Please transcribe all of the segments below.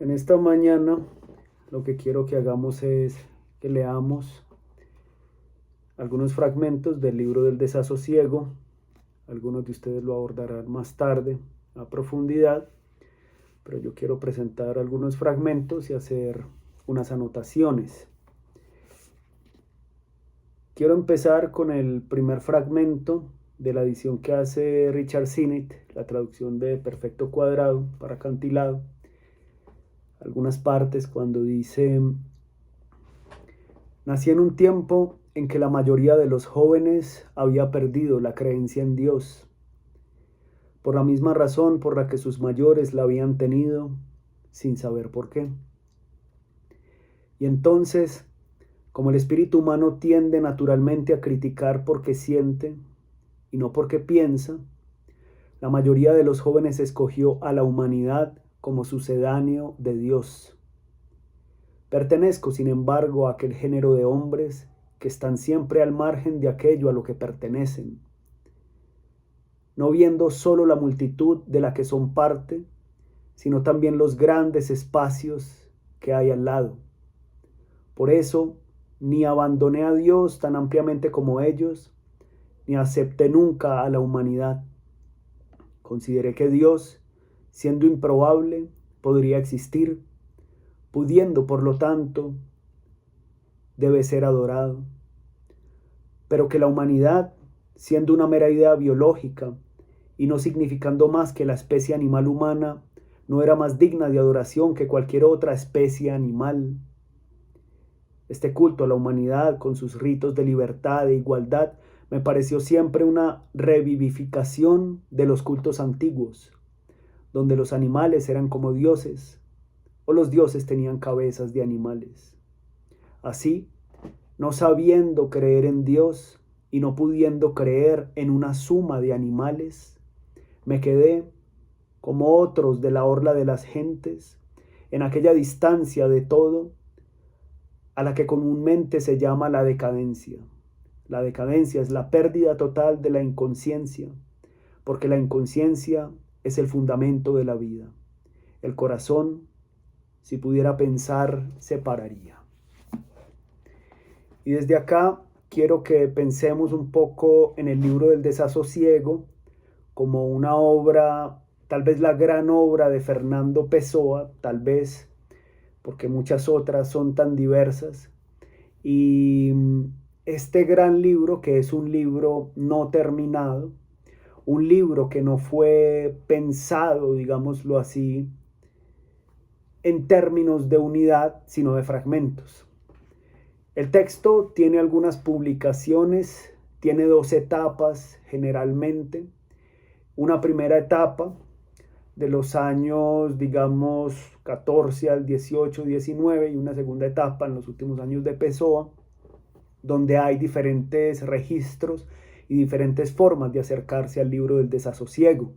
En esta mañana lo que quiero que hagamos es que leamos algunos fragmentos del libro del desasosiego. Algunos de ustedes lo abordarán más tarde a profundidad, pero yo quiero presentar algunos fragmentos y hacer unas anotaciones. Quiero empezar con el primer fragmento de la edición que hace Richard Sinnett, la traducción de Perfecto Cuadrado para Acantilado. Algunas partes cuando dice: nací en un tiempo en que la mayoría de los jóvenes había perdido la creencia en Dios, por la misma razón por la que sus mayores la habían tenido, sin saber por qué. Y entonces, como el espíritu humano tiende naturalmente a criticar porque siente y no porque piensa, la mayoría de los jóvenes escogió a la humanidad como sucedáneo de Dios. Pertenezco, sin embargo, a aquel género de hombres que están siempre al margen de aquello a lo que pertenecen, no viendo solo la multitud de la que son parte, sino también los grandes espacios que hay al lado. Por eso, ni abandoné a Dios tan ampliamente como ellos, ni acepté nunca a la humanidad. Consideré que Dios, siendo improbable, podría existir, pudiendo, por lo tanto, debe ser adorado, pero que la humanidad, siendo una mera idea biológica y no significando más que la especie animal humana, no era más digna de adoración que cualquier otra especie animal. Este culto a la humanidad, con sus ritos de libertad e igualdad, me pareció siempre una revivificación de los cultos antiguos, donde los animales eran como dioses, o los dioses tenían cabezas de animales. Así, no sabiendo creer en Dios y no pudiendo creer en una suma de animales, me quedé, como otros de la orla de las gentes, en aquella distancia de todo a la que comúnmente se llama la decadencia. La decadencia es la pérdida total de la inconsciencia, porque la inconsciencia es el fundamento de la vida. El corazón, si pudiera pensar, se pararía. Y desde acá quiero que pensemos un poco en el libro del desasosiego como una obra, tal vez la gran obra de Fernando Pessoa, tal vez porque muchas otras son tan diversas. Y este gran libro, que es un libro no terminado, un libro que no fue pensado, digámoslo así, en términos de unidad, sino de fragmentos. El texto tiene algunas publicaciones, tiene 2 etapas generalmente. Una primera etapa de los años, digamos, 14 al 18, 19, y una segunda etapa en los últimos años de Pessoa, donde hay diferentes registros y diferentes formas de acercarse al libro del desasosiego.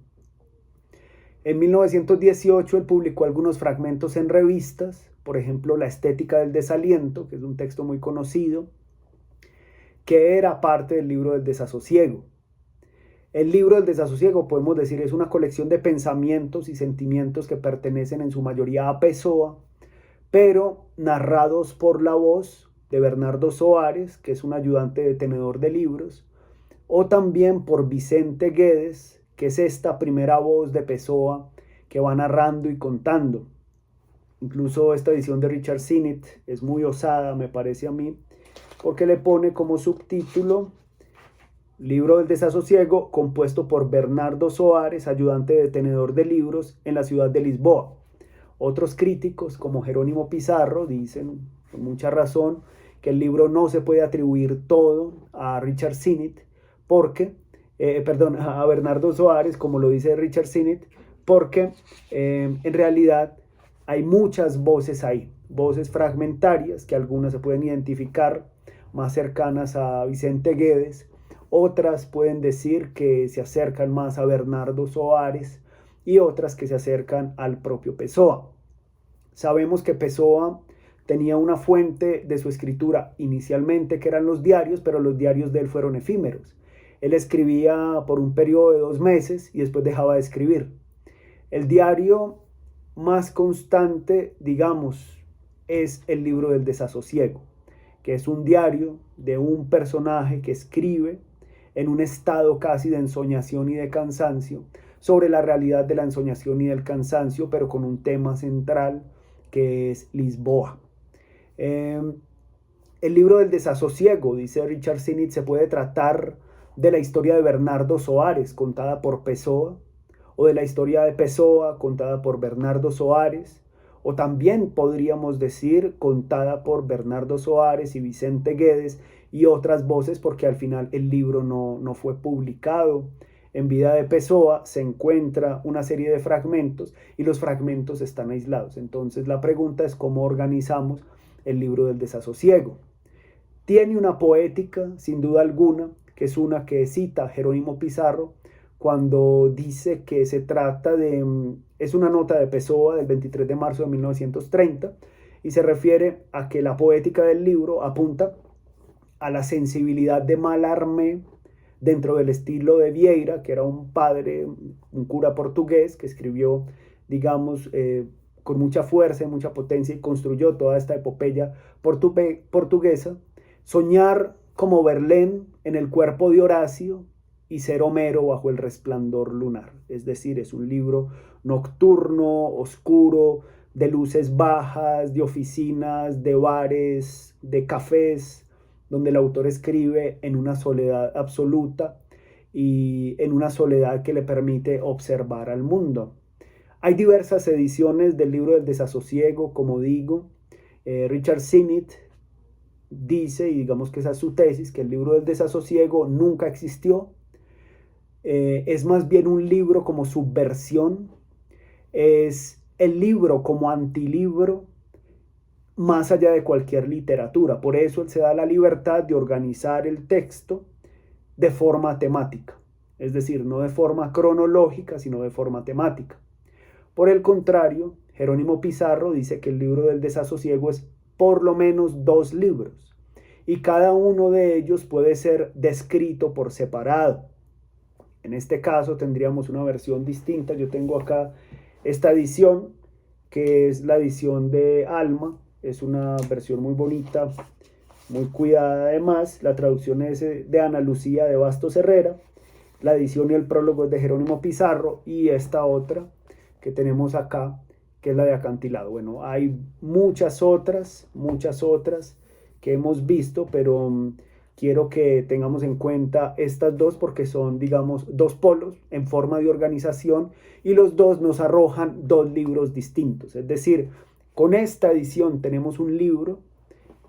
En 1918 él publicó algunos fragmentos en revistas, por ejemplo, La estética del desaliento, que es un texto muy conocido, que era parte del libro del desasosiego. El libro del desasosiego, podemos decir, es una colección de pensamientos y sentimientos que pertenecen en su mayoría a Pessoa, pero narrados por la voz de Bernardo Soares, que es un ayudante de tenedor de libros, o también por Vicente Guedes, que es esta primera voz de Pessoa que va narrando y contando. Incluso esta edición de Richard Sinnett es muy osada, me parece a mí, porque le pone como subtítulo Libro del desasosiego, compuesto por Bernardo Soares, ayudante de tenedor de libros en la ciudad de Lisboa. Otros críticos, como Jerónimo Pizarro, dicen con mucha razón que el libro no se puede atribuir todo a Richard Sinnett, a Bernardo Soares, como lo dice Richard Sinnett, porque en realidad hay muchas voces ahí, voces fragmentarias, que algunas se pueden identificar más cercanas a Vicente Guedes, otras pueden decir que se acercan más a Bernardo Soares y otras que se acercan al propio Pessoa. Sabemos que Pessoa tenía una fuente de su escritura inicialmente que eran los diarios, pero los diarios de él fueron efímeros. Él escribía por un periodo de 2 meses y después dejaba de escribir. El diario más constante, digamos, es el libro del desasosiego, que es un diario de un personaje que escribe en un estado casi de ensoñación y de cansancio sobre la realidad de la ensoñación y del cansancio, pero con un tema central que es Lisboa. El libro del desasosiego, dice Richard Sinnett, se puede tratar de la historia de Bernardo Soares, contada por Pessoa, o de la historia de Pessoa, contada por Bernardo Soares, o también podríamos decir contada por Bernardo Soares y Vicente Guedes y otras voces, porque al final el libro no fue publicado. En vida de Pessoa se encuentra una serie de fragmentos y los fragmentos están aislados. Entonces la pregunta es cómo organizamos el libro del desasosiego. Tiene una poética, sin duda alguna, que es una que cita Jerónimo Pizarro cuando dice que se trata de, es una nota de Pessoa del 23 de marzo de 1930, y se refiere a que la poética del libro apunta a la sensibilidad de Mallarmé dentro del estilo de Vieira, que era un padre, un cura portugués que escribió, digamos, con mucha fuerza y mucha potencia y construyó toda esta epopeya portuguesa. Soñar como Verlaine en el cuerpo de Horacio y ser Homero bajo el resplandor lunar. Es decir, es un libro nocturno, oscuro, de luces bajas, de oficinas, de bares, de cafés, donde el autor escribe en una soledad absoluta y en una soledad que le permite observar al mundo. Hay diversas ediciones del libro del desasosiego, como digo. Richard Sinnett dice, y digamos que esa es su tesis, que el libro del desasosiego nunca existió. Es más bien un libro como subversión, es el libro como antilibro, más allá de cualquier literatura. Por eso él se da la libertad de organizar el texto de forma temática, es decir, no de forma cronológica, sino de forma temática. Por el contrario, Jerónimo Pizarro dice que el libro del desasosiego es por lo menos 2 libros, y cada uno de ellos puede ser descrito por separado. En este caso tendríamos una versión distinta. Yo tengo acá esta edición, que es la edición de Alma. Es una versión muy bonita, muy cuidada además. La traducción es de Ana Lucía de Bastos Herrera. La edición y el prólogo es de Jerónimo Pizarro. Y esta otra que tenemos acá, que es la de Acantilado. Bueno, hay muchas otras que hemos visto, pero quiero que tengamos en cuenta estas dos porque son, digamos, 2 polos en forma de organización, y los dos nos arrojan 2 libros distintos. Es decir, con esta edición tenemos un libro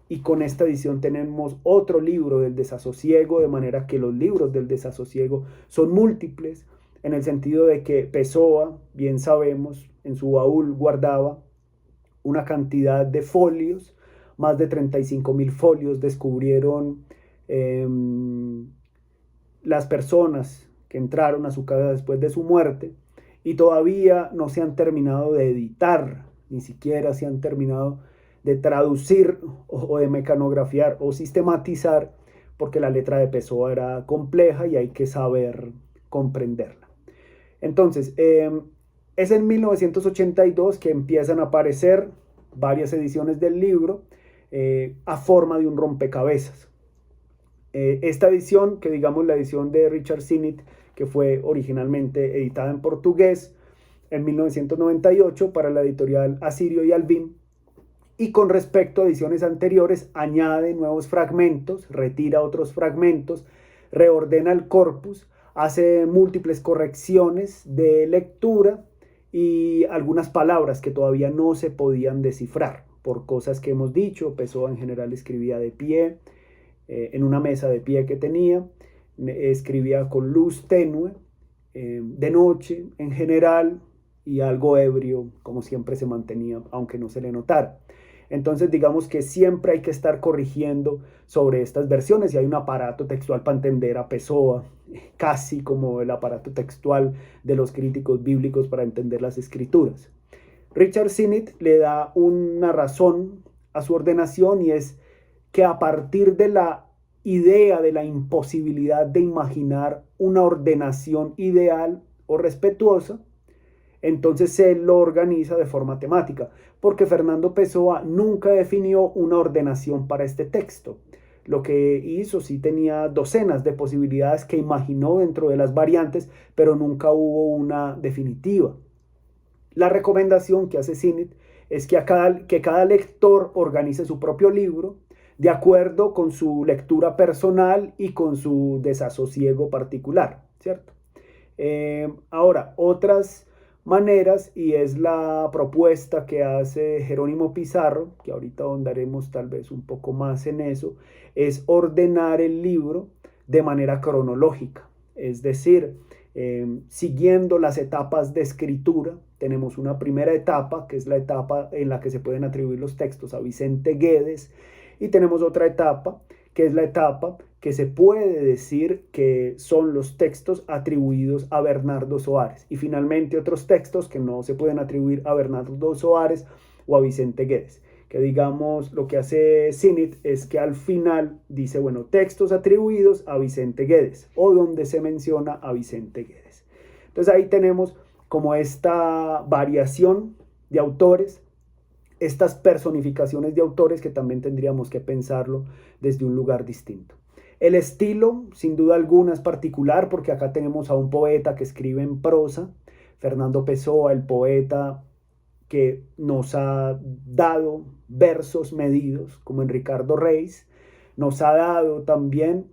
y con esta edición tenemos otro libro del desasosiego, de manera que los libros del desasosiego son múltiples, en el sentido de que Pessoa, bien sabemos, en su baúl guardaba una cantidad de folios, más de 35.000 folios descubrieron las personas que entraron a su casa después de su muerte, y todavía no se han terminado de editar, ni siquiera se han terminado de traducir o de mecanografiar o sistematizar, porque la letra de Pessoa era compleja y hay que saber comprenderla. Entonces, es en 1982 que empiezan a aparecer varias ediciones del libro a forma de un rompecabezas. Esta edición, que digamos la edición de Richard Sinnett, que fue originalmente editada en portugués en 1998 para la editorial Asirio y Albin, y con respecto a ediciones anteriores añade nuevos fragmentos, retira otros fragmentos, reordena el corpus, hace múltiples correcciones de lectura y algunas palabras que todavía no se podían descifrar por cosas que hemos dicho. Pessoa en general escribía de pie, en una mesa de pie que tenía, escribía con luz tenue, de noche en general, y algo ebrio, como siempre se mantenía, aunque no se le notara. Entonces digamos que siempre hay que estar corrigiendo sobre estas versiones, y hay un aparato textual para entender a Pessoa, casi como el aparato textual de los críticos bíblicos para entender las escrituras. Richard Sinnett le da una razón a su ordenación, y es que a partir de la idea de la imposibilidad de imaginar una ordenación ideal o respetuosa, entonces se lo organiza de forma temática, porque Fernando Pessoa nunca definió una ordenación para este texto. Lo que hizo sí tenía docenas de posibilidades que imaginó dentro de las variantes, pero nunca hubo una definitiva. La recomendación que hace Sinnett es que cada lector organice su propio libro de acuerdo con su lectura personal y con su desasosiego particular, ¿cierto? Ahora, otras maneras, y es la propuesta que hace Jerónimo Pizarro, que ahorita ahondaremos tal vez un poco más en eso, es ordenar el libro de manera cronológica, es decir, siguiendo las etapas de escritura. Tenemos una primera etapa, que es la etapa en la que se pueden atribuir los textos a Vicente Guedes, y tenemos otra etapa, que es la etapa que se puede decir que son los textos atribuidos a Bernardo Soares. Y finalmente otros textos que no se pueden atribuir a Bernardo Soares o a Vicente Guedes. Que digamos, lo que hace Sinnett es que al final dice, bueno, textos atribuidos a Vicente Guedes, o donde se menciona a Vicente Guedes. Entonces ahí tenemos como esta variación de autores, estas personificaciones de autores que también tendríamos que pensarlo desde un lugar distinto. El estilo, sin duda alguna, es particular porque acá tenemos a un poeta que escribe en prosa, Fernando Pessoa, el poeta que nos ha dado versos medidos, como en Ricardo Reis, nos ha dado también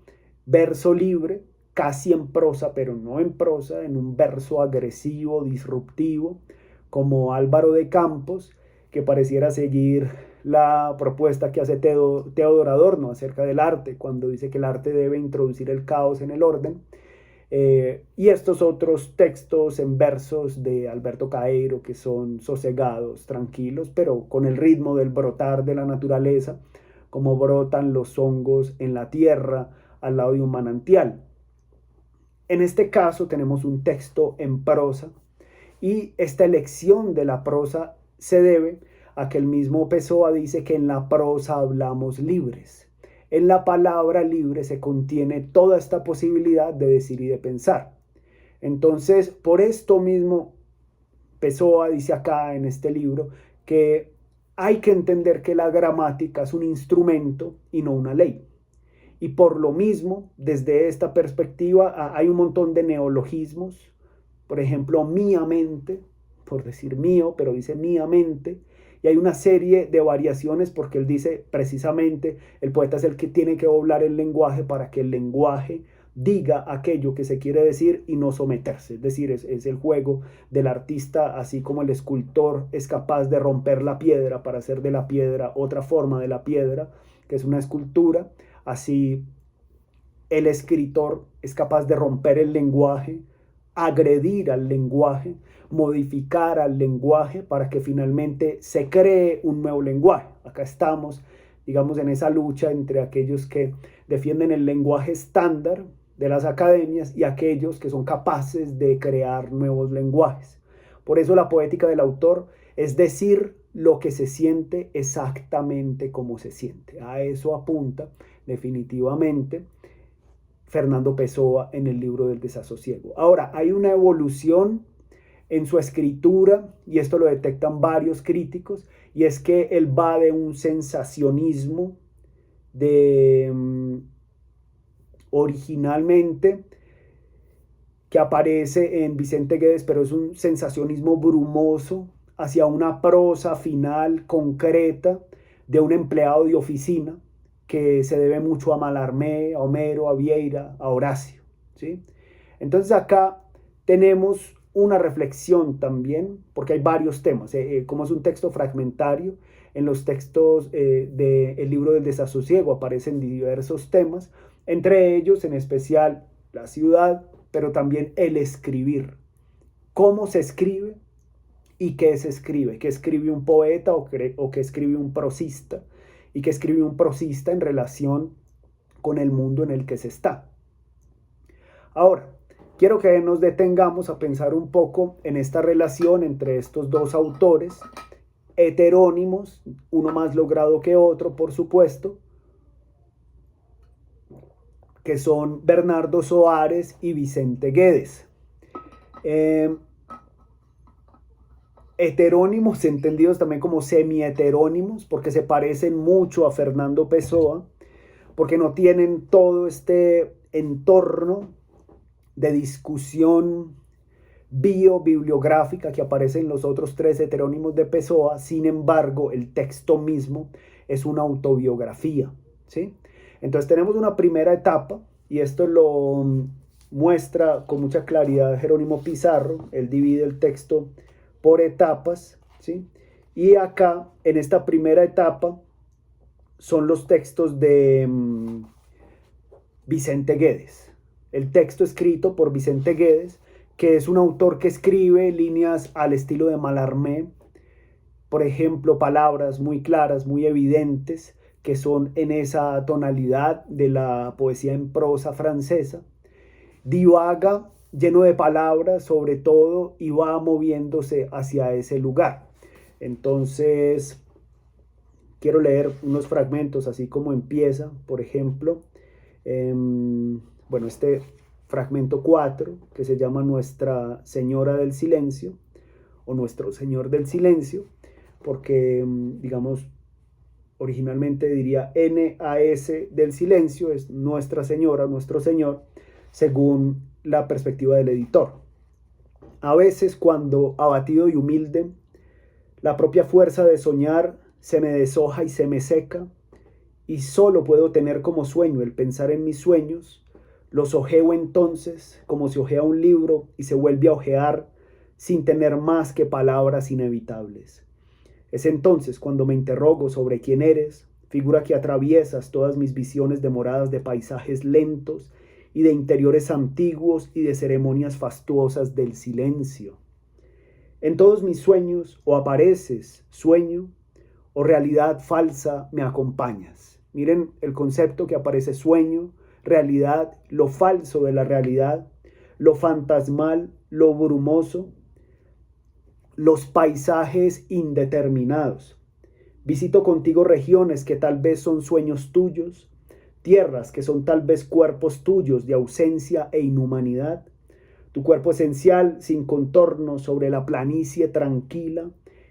verso libre, casi en prosa, pero no en prosa, en un verso agresivo, disruptivo, como Álvaro de Campos, que pareciera seguir la propuesta que hace Teodor Adorno acerca del arte, cuando dice que el arte debe introducir el caos en el orden. Y estos otros textos en versos de Alberto Caeiro, que son sosegados, tranquilos, pero con el ritmo del brotar de la naturaleza, como brotan los hongos en la tierra al lado de un manantial. En este caso tenemos un texto en prosa, y esta elección de la prosa se debe a que el mismo Pessoa dice que en la prosa hablamos libres. En la palabra libre se contiene toda esta posibilidad de decir y de pensar. Entonces, por esto mismo, Pessoa dice acá en este libro que hay que entender que la gramática es un instrumento y no una ley. Y por lo mismo, desde esta perspectiva, hay un montón de neologismos. Por ejemplo, míamente, por decir mío, pero dice míamente. Y hay una serie de variaciones porque él dice precisamente, el poeta es el que tiene que doblar el lenguaje para que el lenguaje diga aquello que se quiere decir y no someterse. Es decir, es el juego del artista, así como el escultor es capaz de romper la piedra para hacer de la piedra otra forma de la piedra, que es una escultura. Así el escritor es capaz de romper el lenguaje, agredir al lenguaje, modificar al lenguaje para que finalmente se cree un nuevo lenguaje. Acá estamos, digamos, en esa lucha entre aquellos que defienden el lenguaje estándar de las academias y aquellos que son capaces de crear nuevos lenguajes. Por eso la poética del autor es decir lo que se siente exactamente como se siente. A eso apunta definitivamente Fernando Pessoa en el libro del desasosiego. Ahora, hay una evolución en su escritura, y esto lo detectan varios críticos, y es que él va de un sensacionismo originalmente que aparece en Vicente Guedes, pero es un sensacionismo brumoso, hacia una prosa final concreta de un empleado de oficina que se debe mucho a Mallarmé, a Homero, a Vieira, a Horacio, ¿sí? Entonces acá tenemos una reflexión también, porque hay varios temas, como es un texto fragmentario, en los textos del libro del desasosiego aparecen diversos temas, entre ellos en especial la ciudad, pero también el escribir, cómo se escribe y qué se escribe, qué escribe un poeta o qué escribe un prosista, y qué escribe un prosista en relación con el mundo en el que se está. Ahora, quiero que nos detengamos a pensar un poco en esta relación entre estos dos autores heterónimos, uno más logrado que otro, por supuesto, que son Bernardo Soares y Vicente Guedes. heterónimos, entendidos también como semi-heterónimos, porque se parecen mucho a Fernando Pessoa, porque no tienen todo este entorno de discusión bibliográfica que aparece en los otros tres heterónimos de Pessoa. Sin embargo, el texto mismo es una autobiografía, ¿sí? Entonces tenemos una primera etapa, y esto lo muestra con mucha claridad Jerónimo Pizarro. Él divide el texto por etapas, ¿sí? Y acá, en esta primera etapa, son los textos de Vicente Guedes. El texto escrito por Vicente Guedes, que es un autor que escribe líneas al estilo de Mallarmé, por ejemplo, palabras muy claras, muy evidentes, que son en esa tonalidad de la poesía en prosa francesa. Divaga lleno de palabras sobre todo y va moviéndose hacia ese lugar. Entonces, quiero leer unos fragmentos así como empieza, por ejemplo, este fragmento 4, que se llama Nuestra Señora del Silencio, o Nuestro Señor del Silencio, porque, digamos, originalmente diría NAS del silencio, es Nuestra Señora, Nuestro Señor, según la perspectiva del editor. A veces, cuando abatido y humilde, la propia fuerza de soñar se me deshoja y se me seca, y solo puedo tener como sueño el pensar en mis sueños, los ojeo entonces como se ojea un libro y se vuelve a ojear sin tener más que palabras inevitables. Es entonces cuando me interrogo sobre quién eres, figura que atraviesas todas mis visiones demoradas de paisajes lentos y de interiores antiguos y de ceremonias fastuosas del silencio. En todos mis sueños o apareces, sueño, o realidad falsa me acompañas. Miren el concepto que aparece: sueño, realidad, lo falso de la realidad, lo fantasmal, lo brumoso, los paisajes indeterminados. Visito contigo regiones que tal vez son sueños tuyos, tierras que son tal vez cuerpos tuyos de ausencia e inhumanidad, tu cuerpo esencial sin contorno sobre la planicie tranquila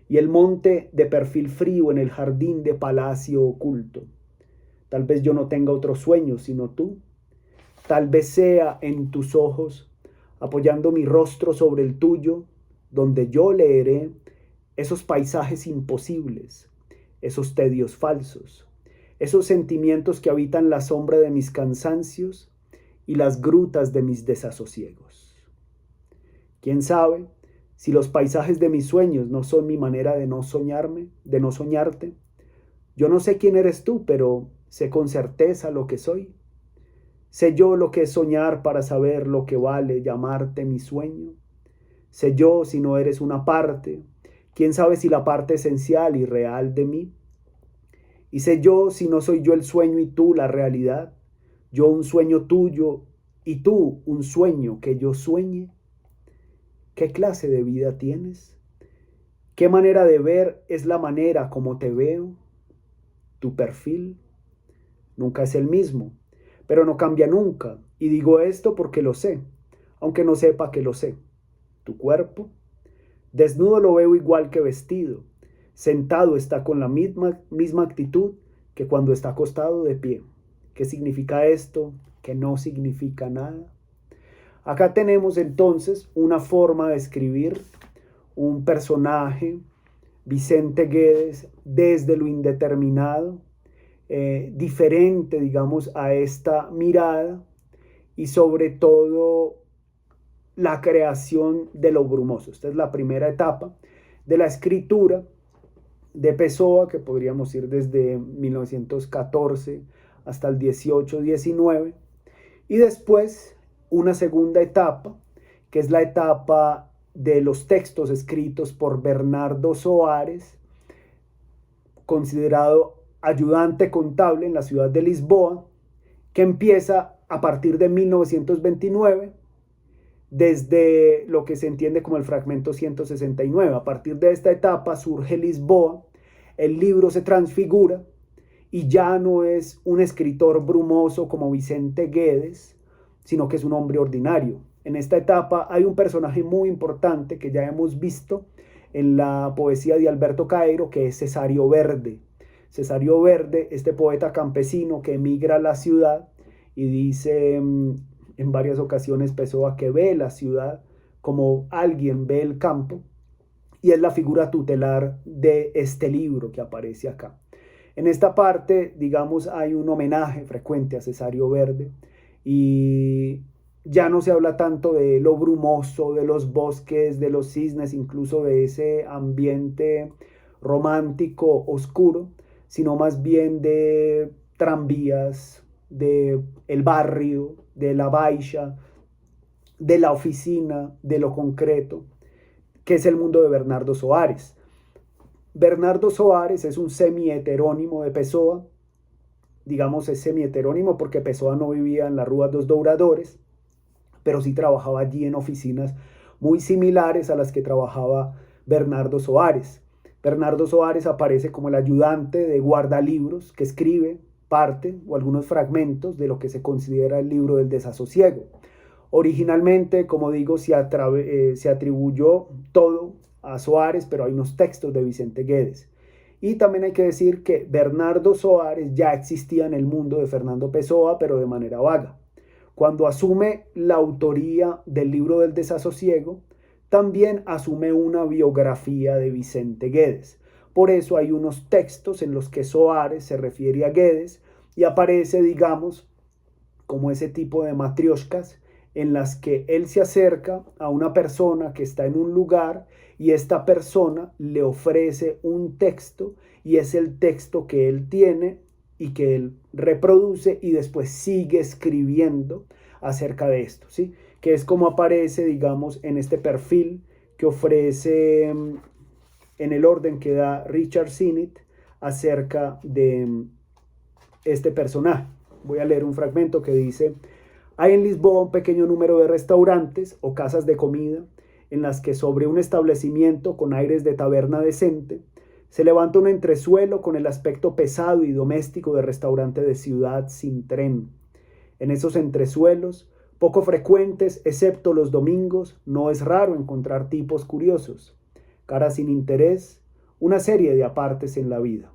y el monte de perfil frío en el jardín de palacio oculto. Tal vez yo no tenga otro sueño sino tú. Tal vez sea en tus ojos, apoyando mi rostro sobre el tuyo, donde yo leeré esos paisajes imposibles, esos tedios falsos, esos sentimientos que habitan la sombra de mis cansancios y las grutas de mis desasosiegos. ¿Quién sabe si los paisajes de mis sueños no son mi manera de no soñarme, de no soñarte? Yo no sé quién eres tú, pero sé con certeza lo que soy. Sé yo lo que es soñar para saber lo que vale llamarte mi sueño. Sé yo si no eres una parte, quién sabe si la parte esencial y real de mí. Y sé yo si no soy yo el sueño y tú la realidad, yo un sueño tuyo y tú un sueño que yo sueñe. ¿Qué clase de vida tienes? ¿Qué manera de ver es la manera como te veo? Tu perfil nunca es el mismo, pero no cambia nunca. Y digo esto porque lo sé, aunque no sepa que lo sé. Tu cuerpo, desnudo lo veo igual que vestido. Sentado está con la misma actitud que cuando está acostado de pie. ¿Qué significa esto? Que no significa nada. Acá tenemos entonces una forma de escribir un personaje, Vicente Guedes, desde lo indeterminado, diferente, digamos, a esta mirada, y sobre todo la creación de lo brumoso. Esta es la primera etapa de la escritura de Pessoa, que podríamos ir desde 1914 hasta el 18-19, y después una segunda etapa, que es la etapa de los textos escritos por Bernardo Soares, considerado ayudante contable en la ciudad de Lisboa, que empieza a partir de 1929, desde lo que se entiende como el fragmento 169. A partir de esta etapa surge Lisboa, el libro se transfigura y ya no es un escritor brumoso como Vicente Guedes, sino que es un hombre ordinario. En esta etapa hay un personaje muy importante que ya hemos visto en la poesía de Alberto Caeiro, que es Cesario Verde. Cesario Verde, este poeta campesino que emigra a la ciudad y dice en varias ocasiones Pessoa que ve la ciudad como alguien ve el campo, y es la figura tutelar de este libro que aparece acá. En esta parte, digamos, hay un homenaje frecuente a Cesario Verde y ya no se habla tanto de lo brumoso, de los bosques, de los cisnes, incluso de ese ambiente romántico oscuro, sino más bien de tranvías, de el barrio, de la baixa, de la oficina, de lo concreto, que es el mundo de Bernardo Soares. Bernardo Soares es un semi-heterónimo de Pessoa, digamos es semi-heterónimo porque Pessoa no vivía en la Rúa dos Douradores, pero sí trabajaba allí en oficinas muy similares a las que trabajaba Bernardo Soares. Bernardo Soares aparece como el ayudante de guardalibros que escribe parte o algunos fragmentos de lo que se considera el libro del desasosiego. Originalmente, como digo, se atribuyó todo a Soares, pero hay unos textos de Vicente Guedes. Y también hay que decir que Bernardo Soares ya existía en el mundo de Fernando Pessoa, pero de manera vaga. Cuando asume la autoría del libro del desasosiego, también asume una biografía de Vicente Guedes. Por eso hay unos textos en los que Soares se refiere a Guedes y aparece, digamos, como ese tipo de matrioshkas en las que él se acerca a una persona que está en un lugar y esta persona le ofrece un texto y es el texto que él tiene y que él reproduce y después sigue escribiendo acerca de esto, ¿sí? Que es como aparece, digamos, en este perfil que ofrece en el orden que da Richard Sinnett acerca de este personaje. Voy a leer un fragmento que dice: hay en Lisboa un pequeño número de restaurantes o casas de comida en las que sobre un establecimiento con aires de taberna decente se levanta un entresuelo con el aspecto pesado y doméstico de restaurante de ciudad sin tren. En esos entresuelos, poco frecuentes excepto los domingos, no es raro encontrar tipos curiosos, caras sin interés, una serie de apartes en la vida.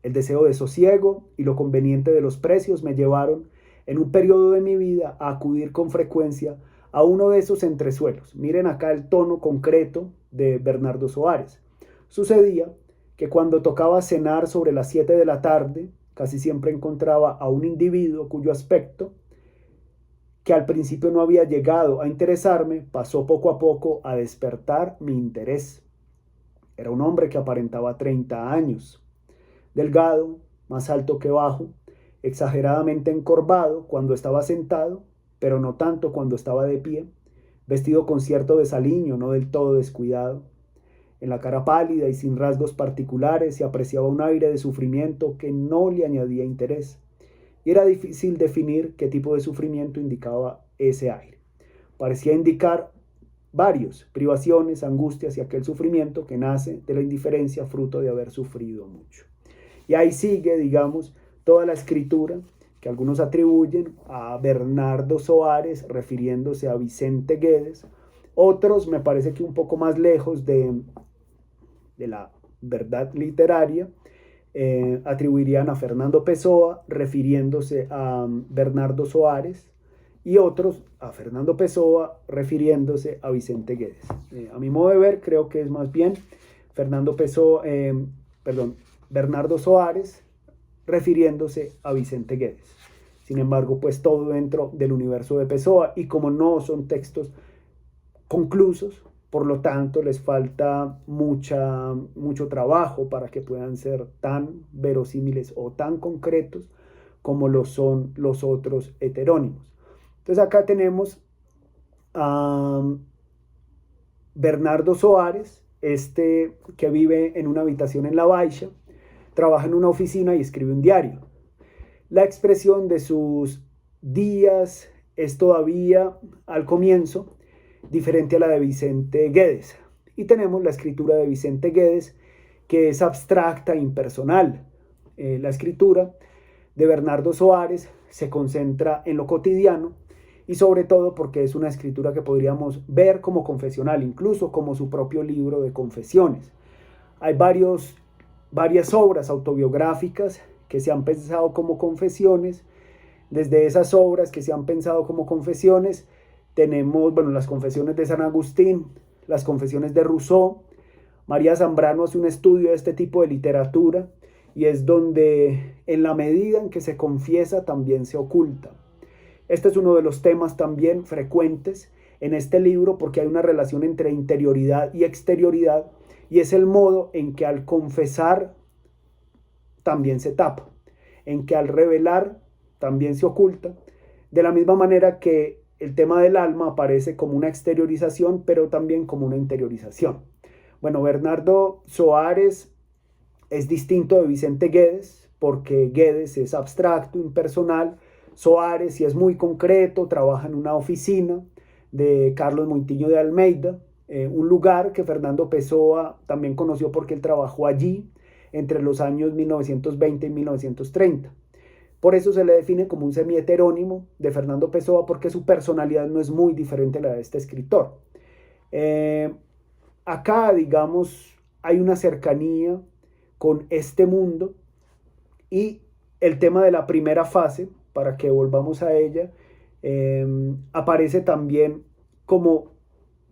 El deseo de sosiego y lo conveniente de los precios me llevaron en un periodo de mi vida a acudir con frecuencia a uno de esos entresuelos. Miren acá el tono concreto de Bernardo Soares. Sucedía que cuando tocaba cenar sobre las 7 de la tarde, casi siempre encontraba a un individuo cuyo aspecto, que al principio no había llegado a interesarme, pasó poco a poco a despertar mi interés. Era un hombre que aparentaba 30 años, delgado, más alto que bajo, exageradamente encorvado cuando estaba sentado, pero no tanto cuando estaba de pie, vestido con cierto desaliño, no del todo descuidado. En la cara pálida y sin rasgos particulares se apreciaba un aire de sufrimiento que no le añadía interés, y era difícil definir qué tipo de sufrimiento indicaba ese aire. Parecía indicar varios, privaciones, angustias y aquel sufrimiento que nace de la indiferencia fruto de haber sufrido mucho. Y ahí sigue, digamos, toda la escritura que algunos atribuyen a Bernardo Soares refiriéndose a Vicente Guedes. Otros, me parece que un poco más lejos de la verdad literaria, atribuirían a Fernando Pessoa refiriéndose a Bernardo Soares y otros a Fernando Pessoa refiriéndose a Vicente Guedes. A mi modo de ver, creo que es más bien Bernardo Soares refiriéndose a Vicente Guedes. Sin embargo, pues todo dentro del universo de Pessoa, y como no son textos conclusos, por lo tanto les falta mucho trabajo para que puedan ser tan verosímiles o tan concretos como lo son los otros heterónimos. Entonces acá tenemos a Bernardo Soares, que vive en una habitación en La Baixa, trabaja en una oficina y escribe un diario. La expresión de sus días es todavía, al comienzo, diferente a la de Vicente Guedes. Y tenemos la escritura de Vicente Guedes, que es abstracta e impersonal. La escritura de Bernardo Soares se concentra en lo cotidiano y sobre todo porque es una escritura que podríamos ver como confesional, incluso como su propio libro de confesiones. Hay varias obras autobiográficas que se han pensado como confesiones. Desde esas obras que se han pensado como confesiones, tenemos, bueno, las confesiones de San Agustín, las confesiones de Rousseau. María Zambrano hace un estudio de este tipo de literatura y es donde en la medida en que se confiesa también se oculta. Este es uno de los temas también frecuentes en este libro porque hay una relación entre interioridad y exterioridad y es el modo en que al confesar también se tapa, en que al revelar también se oculta, de la misma manera que el tema del alma aparece como una exteriorización, pero también como una interiorización. Bueno, Bernardo Soares es distinto de Vicente Guedes, porque Guedes es abstracto, impersonal. Soares sí es muy concreto, trabaja en una oficina de Carlos Mointiño de Almeida, un lugar que Fernando Pessoa también conoció porque él trabajó allí entre los años 1920 y 1930. Por eso se le define como un semi-heterónimo de Fernando Pessoa, porque su personalidad no es muy diferente a la de este escritor. Acá, digamos, hay una cercanía con este mundo y el tema de la primera fase, para que volvamos a ella, aparece también como,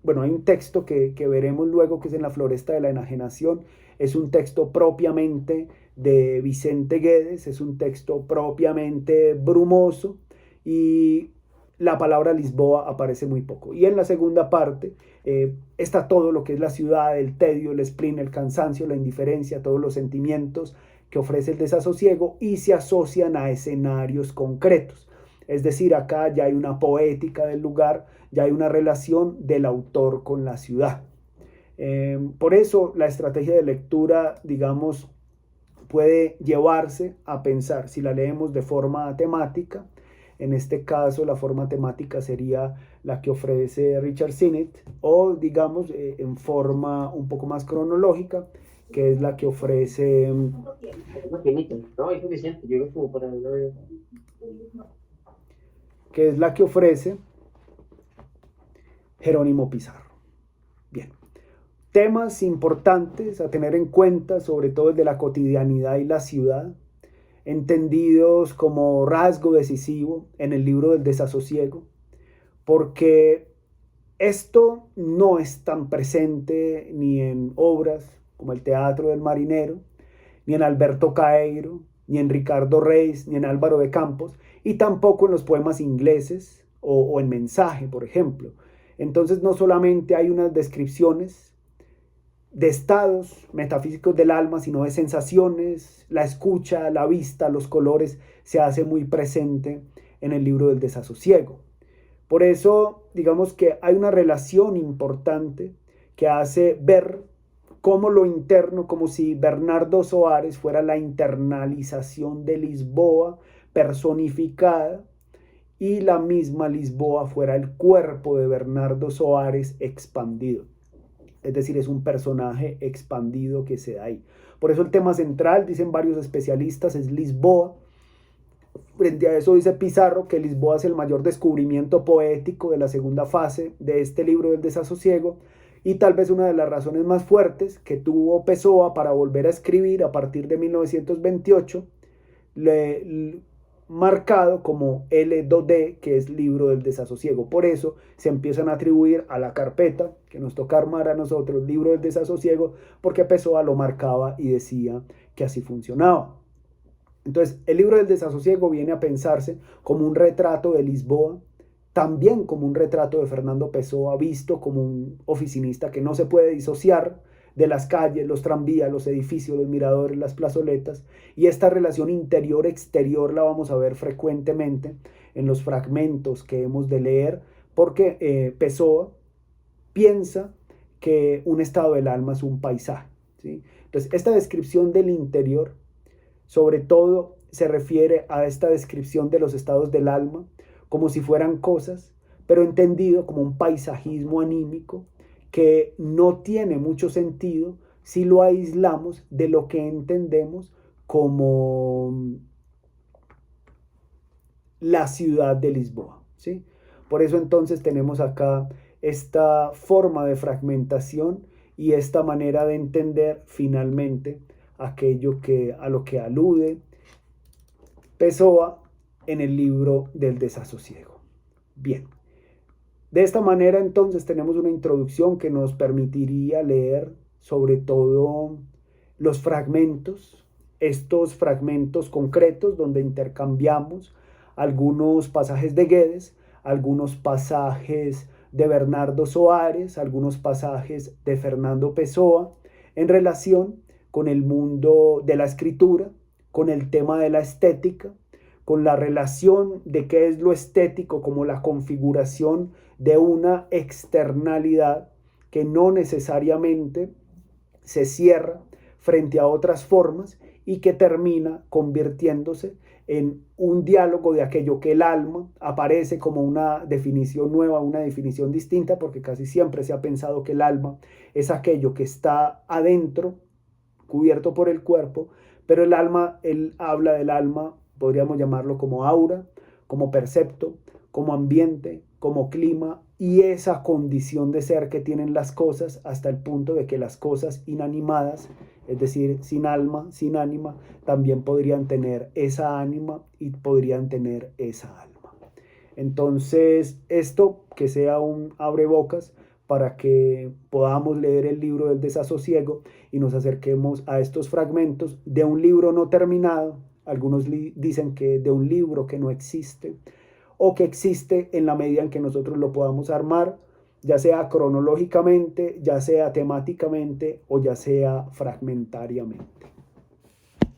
bueno, hay un texto que veremos luego que es en la Floresta de la Enajenación, es un texto propiamente de Vicente Guedes, es un texto propiamente brumoso y la palabra Lisboa aparece muy poco. Y en la segunda parte está todo lo que es la ciudad, el tedio, el spleen, el cansancio, la indiferencia, todos los sentimientos que ofrece el desasosiego y se asocian a escenarios concretos. Es decir, acá ya hay una poética del lugar, ya hay una relación del autor con la ciudad. Por eso la estrategia de lectura, digamos, puede llevarse a pensar, si la leemos de forma temática, en este caso la forma temática sería la que ofrece Richard Sennett, o digamos en forma un poco más cronológica, que es la que ofrece que es la que ofrece Jerónimo Pizarro. Bien. Temas importantes a tener en cuenta, sobre todo el de la cotidianidad y la ciudad, entendidos como rasgo decisivo en el libro del desasosiego, porque esto no es tan presente ni en obras como el Teatro del Marinero, ni en Alberto Caeiro, ni en Ricardo Reis, ni en Álvaro de Campos, y tampoco en los poemas ingleses o en Mensaje, por ejemplo. Entonces no solamente hay unas descripciones de estados metafísicos del alma, sino de sensaciones, la escucha, la vista, los colores, se hace muy presente en el libro del desasosiego. Por eso, digamos que hay una relación importante que hace ver cómo lo interno, como si Bernardo Soares fuera la internalización de Lisboa personificada y la misma Lisboa fuera el cuerpo de Bernardo Soares expandido. Es decir, es un personaje expandido que se da ahí. Por eso el tema central, dicen varios especialistas, es Lisboa. Frente a eso dice Pizarro que Lisboa es el mayor descubrimiento poético de la segunda fase de este libro del desasosiego y tal vez una de las razones más fuertes que tuvo Pessoa para volver a escribir a partir de 1928, marcado como L2D, que es libro del desasosiego. Por eso se empiezan a atribuir a la carpeta que nos toca armar a nosotros, libro del desasosiego, porque Pessoa lo marcaba y decía que así funcionaba. Entonces, el libro del desasosiego viene a pensarse como un retrato de Lisboa, también como un retrato de Fernando Pessoa, visto como un oficinista que no se puede disociar de las calles, los tranvías, los edificios, los miradores, las plazoletas, y esta relación interior-exterior la vamos a ver frecuentemente en los fragmentos que hemos de leer, porque Pessoa piensa que un estado del alma es un paisaje, ¿sí? Entonces, esta descripción del interior, sobre todo, se refiere a esta descripción de los estados del alma como si fueran cosas, pero entendido como un paisajismo anímico que no tiene mucho sentido si lo aislamos de lo que entendemos como la ciudad de Lisboa, ¿sí? Por eso entonces tenemos acá esta forma de fragmentación y esta manera de entender finalmente aquello a lo que alude Pessoa en el libro del desasosiego. Bien, de esta manera entonces tenemos una introducción que nos permitiría leer sobre todo los fragmentos, estos fragmentos concretos donde intercambiamos algunos pasajes de Guedes, algunos pasajes de Bernardo Soares, algunos pasajes de Fernando Pessoa en relación con el mundo de la escritura, con el tema de la estética, con la relación de qué es lo estético como la configuración de una externalidad que no necesariamente se cierra frente a otras formas y que termina convirtiéndose en un diálogo de aquello que el alma aparece como una definición nueva, una definición distinta, porque casi siempre se ha pensado que el alma es aquello que está adentro, cubierto por el cuerpo, pero el alma, él habla del alma, podríamos llamarlo como aura, como percepto, como ambiente, como clima y esa condición de ser que tienen las cosas hasta el punto de que las cosas inanimadas, es decir, sin alma, sin ánima, también podrían tener esa ánima y podrían tener esa alma. Entonces, esto que sea un abrebocas para que podamos leer el libro del desasosiego y nos acerquemos a estos fragmentos de un libro no terminado. Algunos dicen que de un libro que no existe o que existe en la medida en que nosotros lo podamos armar, ya sea cronológicamente, ya sea temáticamente o ya sea fragmentariamente.